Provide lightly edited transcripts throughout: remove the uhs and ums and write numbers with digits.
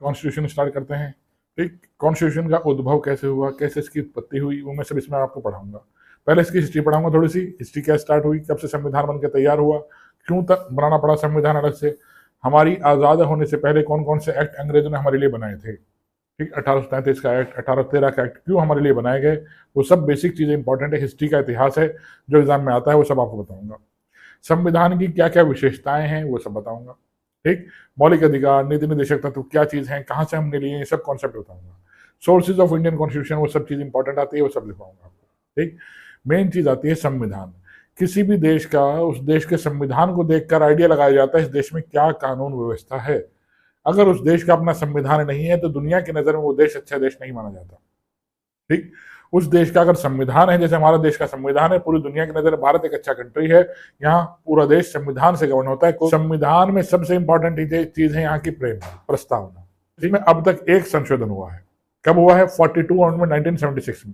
Constitution start करते हैं। ठीक, कॉन्स्टिट्यूशन का उद्भव कैसे हुआ, कैसे इसकी उत्पत्ति हुई, वो मैं सब इसमें आपको पढ़ाऊंगा। पहले इसकी हिस्ट्री पढ़ाऊंगा, थोड़ी सी हिस्ट्री क्या स्टार्ट हुई, कब से संविधान बनकर तैयार हुआ, क्यों तक बनाना पड़ा संविधान अलग से, हमारी आज़ाद होने से पहले कौन कौन से एक्ट अंग्रेजों ने हमारे लिए बनाए थे। ठीक, 1833 का एक्ट, 1813 का एक्ट क्यों हमारे लिए बनाए गए, वो सब बेसिक चीज़ें इंपॉर्टेंट है, हिस्ट्री का इतिहास है जो एग्जाम में आता है, वो सब आपको बताऊंगा। संविधान की क्या क्या विशेषताएं हैं वो सब बताऊंगा। ठीक, मौलिक अधिकार, नीति निर्देशक तत्व क्या चीज़ है, कहाँ से हमने लिए, ये सब कॉन्सेप्ट बताऊंगा। सोर्सेज ऑफ इंडियन कॉन्स्टिट्यूशन, वो सब चीज़ इंपॉर्टेंट आती है, वो सब लिखवाऊंगा आपको। ठीक, मेन चीज़ आती है संविधान। किसी भी देश का उस देश के संविधान को देखकर आइडिया लगाया जाता है इस देश में क्या कानून व्यवस्था है। अगर उस देश का अपना संविधान नहीं है तो दुनिया की नज़र में वो देश अच्छा देश नहीं माना जाता। ठीक, उस देश का अगर संविधान है, जैसे हमारा देश का संविधान है, पूरी दुनिया की नजर में भारत एक अच्छा कंट्री है, यहाँ पूरा देश संविधान से गवर्न होता है। संविधान में सबसे इंपॉर्टेंट चीज है यहाँ की प्रस्तावना, जिसमें अब तक एक संशोधन हुआ है। कब हुआ है? 42 अमेंडमेंट 1976 में।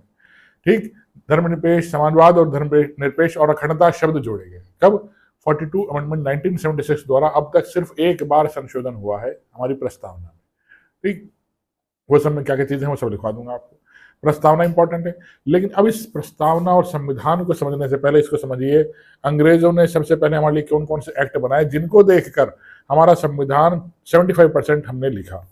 ठीक, धर्मनिरपेक्ष, समाजवाद और धर्मनिरपेक्ष और अखंडता शब्द जोड़े गए। कब? 42 अमेंडमेंट 1976 द्वारा अब तक सिर्फ एक बार संशोधन हुआ है हमारी प्रस्तावना में। ठीक, वो सब में क्या क्या चीजें हैं वो सब लिखवा दूंगा आपको। प्रस्तावना इंपॉर्टेंट है, लेकिन अब इस प्रस्तावना और संविधान को समझने से पहले इसको समझिए, अंग्रेजों ने सबसे पहले हमारे लिए कौन कौन से एक्ट बनाए जिनको देखकर हमारा संविधान 75% हमने लिखा।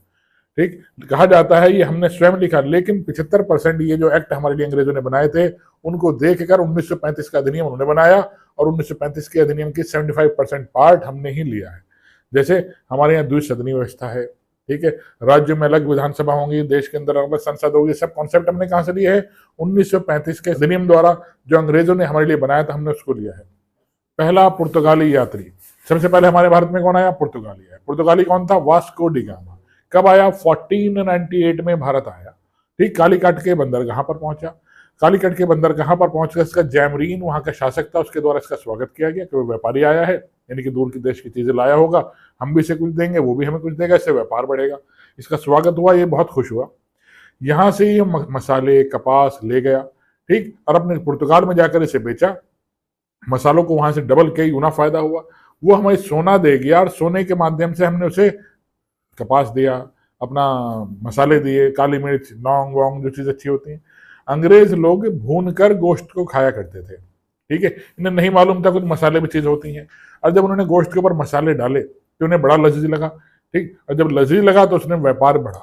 ठीक, कहा जाता है ये हमने स्वयं लिखा, लेकिन 75% ये जो एक्ट हमारे लिए अंग्रेजों ने बनाए थे उनको देखकर 1935 का अधिनियम उन्होंने बनाया, और 1935 के अधिनियम की 75% पार्ट हमने ही लिया है। जैसे हमारे यहाँ द्विसदनी व्यवस्था है, ठीक है, राज्य में अलग विधानसभा होंगी, देश के अंदर अलग संसद होगी, सब कॉन्सेप्ट हमने कहां से लिए है? 1935 के अधिनियम द्वारा जो अंग्रेजों ने हमारे लिए बनाया था, हमने उसको लिया है। पहला पुर्तगाली यात्री, सबसे पहले हमारे भारत में कौन आया? पुर्तगाली आया। पुर्तगाली कौन था? Vasco D gamma. कब आया? 1498 में भारत आया। ठीक, कालीकट के बंदरगाह पर पहुंचा। कालीकट के बंदरगाह पर पहुंचकर इसका जैमरीन वहां का शासक था, उसके द्वारा इसका स्वागत किया गया कि वो व्यापारी आया है, यानी कि दूर के देश की चीजें लाया होगा, हम भी इसे कुछ देंगे, वो भी हमें कुछ देगा, इससे व्यापार बढ़ेगा। इसका स्वागत हुआ, ये बहुत खुश हुआ। यहां से ये मसाले, कपास ले गया, ठीक, और अपने पुर्तगाल में जाकर इसे बेचा। मसालों को वहां से डबल कई गुना फायदा हुआ। वो हमें सोना दे गया, और सोने के माध्यम से हमने उसे कपास दिया, अपना मसाले दिए, काली मिर्च, लौंग वोंग, जो चीज अच्छी होती है। अंग्रेज लोग भून कर गोश्त को खाया करते थे। ठीक है, इन्हें नहीं मालूम था कुछ मसाले भी चीज होती हैं, और जब उन्होंने गोश्त के ऊपर मसाले डाले तो उन्हें बड़ा लजीज लगा। ठीक, और जब लजीज लगा तो उसने व्यापार बढ़ा।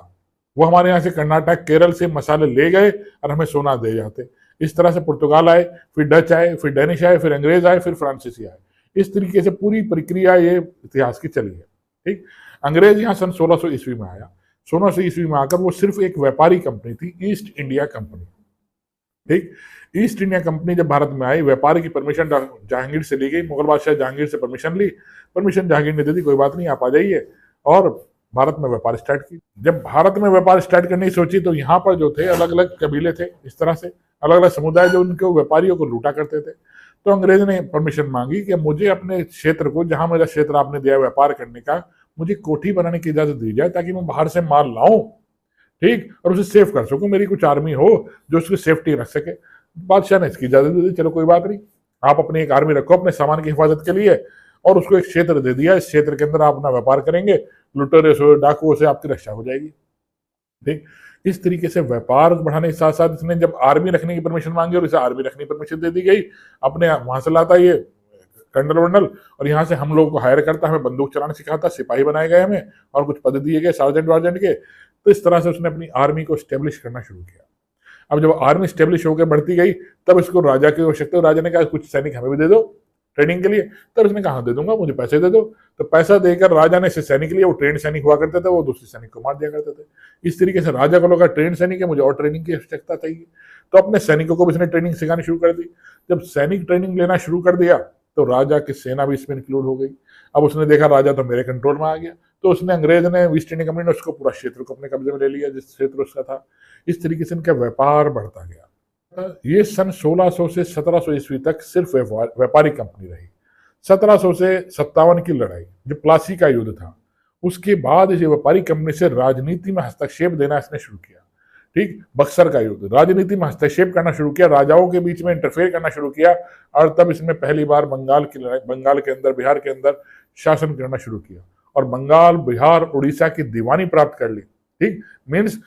वो हमारे यहाँ से कर्नाटक, केरल से मसाले ले गए और हमें सोना दे जाते। इस तरह से पुर्तगाल आए, फिर डच आए, फिर डेनिश आए, फिर अंग्रेज आए, फिर फ्रांसीसी आए। इस तरीके से पूरी प्रक्रिया ये इतिहास की चली है। ठीक, अंग्रेज यहाँ सन 1600 ईस्वी में आया। 1600 ईस्वी में आकर वो सिर्फ एक व्यापारी कंपनी थी, ईस्ट इंडिया कंपनी। ठीक, ईस्ट इंडिया कंपनी जब भारत में आई, व्यापार की परमिशन जहांगीर से ली गई। मुगल बादशाह जहांगीर से परमिशन ली, परमिशन जहांगीर ने दे दी, कोई बात नहीं, आप आ जाइए, और भारत में व्यापार स्टार्ट की। जब भारत में व्यापार स्टार्ट करने की सोची तो यहाँ पर जो थे अलग अलग कबीले थे, इस तरह से अलग अलग समुदाय जो उनके व्यापारियों को लूटा करते थे। तो अंग्रेज ने परमिशन मांगी कि मुझे अपने क्षेत्र को, जहां मेरा क्षेत्र आपने दिया व्यापार करने का, मुझे कोठी बनाने की इजाजत दी जाए ताकि मैं बाहर से माल लाऊं, ठीक, और उसे सेफ कर सकूं, मेरी कुछ आर्मी हो जो उसकी सेफ्टी रख सके। बादशाह ने इसकी इजाजत दे दी, चलो कोई बात नहीं, आप अपनी एक आर्मी रखो अपने सामान की हिफाजत के लिए, और उसको एक क्षेत्र दे दिया, इस क्षेत्र के अंदर आप अपना व्यापार करेंगे, लुटेरे से, डाकुओं से आपकी रक्षा हो जाएगी। ठीक, इस तरीके से व्यापार बढ़ाने के साथ साथ इसने जब आर्मी रखने की परमिशन मांगी और इसे आर्मी रखने की परमिशन दे दी गई, अपने वहां से लाता ये कर्नल वर्नल, और यहाँ से हम लोगों को हायर करता, हमें बंदूक चलाना सिखाता, सिपाही बनाए गए हमें, और कुछ पद दिए गए सार्जेंट वार्जेंट के। तो इस तरह से उसने अपनी आर्मी को स्टेब्लिश करना शुरू किया। अब जब आर्मी स्टेब्लिश होकर बढ़ती गई, तब इसको राजा की आवश्यकता, राजा ने कहा कुछ सैनिक हमें भी दे दो ट्रेनिंग के लिए। तब इसने कहा दे दूंगा, मुझे पैसे दे दो। तो पैसा देकर राजा ने इसे सैनिक लिए, वो ट्रेन सैनिक हुआ करते थे, वो दूसरे सैनिक को मार दिया करते थे। इस तरीके से राजा को लगा ट्रेन सैनिक है, मुझे और ट्रेनिंग की आवश्यकता चाहिए, तो अपने सैनिकों को भी इसने ट्रेनिंग सिखानी शुरू कर दी। जब सैनिक ट्रेनिंग लेना शुरू कर दिया तो राजा की सेना भी इसमें इंक्लूड हो गई। अब उसने देखा राजा तो मेरे कंट्रोल में आ गया, तो उसने, अंग्रेज ने, ईस्ट इंडिया कंपनी ने उसको पूरा क्षेत्र को अपने कब्जे में ले लिया, जिस क्षेत्र उसका था। इस तरीके से इनका व्यापार बढ़ता गया। ये सन 1600 से 1700 ईस्वी तक सिर्फ व्यापारी कंपनी रही। 1700 से 57 की लड़ाई, जो प्लासी का युद्ध था, उसके बाद इस व्यापारी कंपनी से राजनीति में हस्तक्षेप देना इसने शुरू किया। ठीक, बक्सर का युद्ध, राजनीति में हस्तक्षेप करना शुरू किया, राजाओं के बीच में इंटरफेयर करना शुरू किया, और तब इसने पहली बार बंगाल की लड़ाई, बंगाल के अंदर, बिहार के अंदर शासन करना शुरू किया, और बंगाल, बिहार, उड़ीसा की दीवानी प्राप्त कर ली। ठीक, मीन्स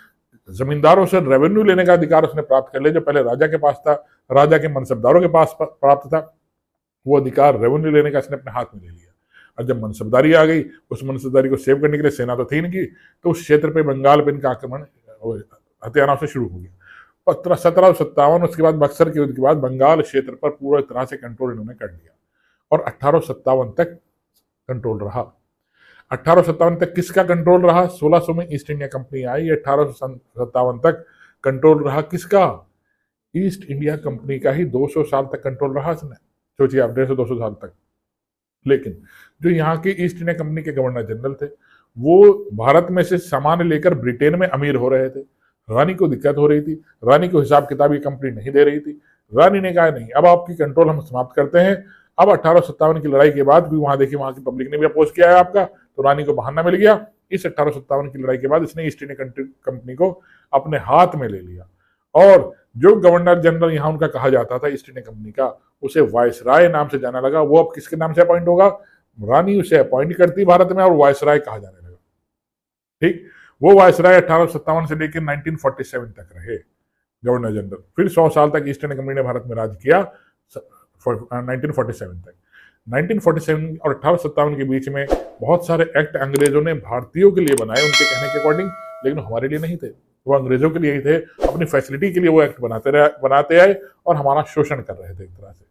जमींदारों से रेवेन्यू लेने का अधिकार उसने प्राप्त कर लिया, जो पहले राजा के पास था, राजा के मनसबदारों के पास प्राप्त था। वो अधिकार रेवेन्यू लेने का इसने अपने हाथ में ले लिया। और जब मनसबदारी आ गई, उस मनसबदारी को सेव करने के लिए सेना तो थी इनकी, तो उस क्षेत्र पे बंगाल पे इनका आक्रमण हथियारों से शुरू हो गया। 1757, उसके बाद बक्सर के युद्ध के बाद बंगाल क्षेत्र पर पूरी तरह से कंट्रोल इन्होंने कर लिया और 1857 तक कंट्रोल रहा। 1857 तक किसका कंट्रोल रहा? 1600 में ईस्ट इंडिया कंपनी आई, 1857 तक कंट्रोल रहा किसका? ईस्ट इंडिया कंपनी का ही 200 साल तक कंट्रोल रहा इसने। सोचिए आप, 150-200 साल तक। लेकिन जो यहाँ के ईस्ट इंडिया कंपनी के गवर्नर जनरल थे, वो भारत में से सामान लेकर ब्रिटेन में अमीर हो रहे थे। रानी को दिक्कत हो रही थी, रानी को हिसाब किताब ये कंपनी नहीं दे रही थी। रानी ने कहा नहीं, अब आपकी कंट्रोल हम समाप्त करते हैं। अब 1857 की लड़ाई के बाद भी वहां देखिए, वहां की पब्लिक ने भी अपोज किया है आपका, तो रानी को बहाना मिल गया। इस 1857 की लड़ाई के बाद इसने ईस्ट इंडिया कंपनी को अपने हाथ में ले लिया और जो गवर्नर जनरल यहाँ उनका कहा जाता था ईस्ट इंडिया कंपनी का, उसे वायसराय नाम से जाना लगा। वो अब किसके नाम से अपॉइंट होगा? रानी उसे अपॉइंट करती भारत में और वायसराय कहा जाने लगा। ठीक, वो वायसराय 1857 से लेकर 1947 तक रहे गवर्नर जनरल। फिर 100 साल तक ईस्ट इंडिया कंपनी ने भारत में राज किया 1947 तक। 1947 और 1857 के बीच में बहुत सारे एक्ट अंग्रेजों ने भारतीयों के लिए बनाए उनके कहने के अकॉर्डिंग, लेकिन हमारे लिए नहीं थे, वो अंग्रेजों के लिए ही थे। अपनी फैसिलिटी के लिए वो एक्ट बनाते आए और हमारा शोषण कर रहे थे एक तरह से।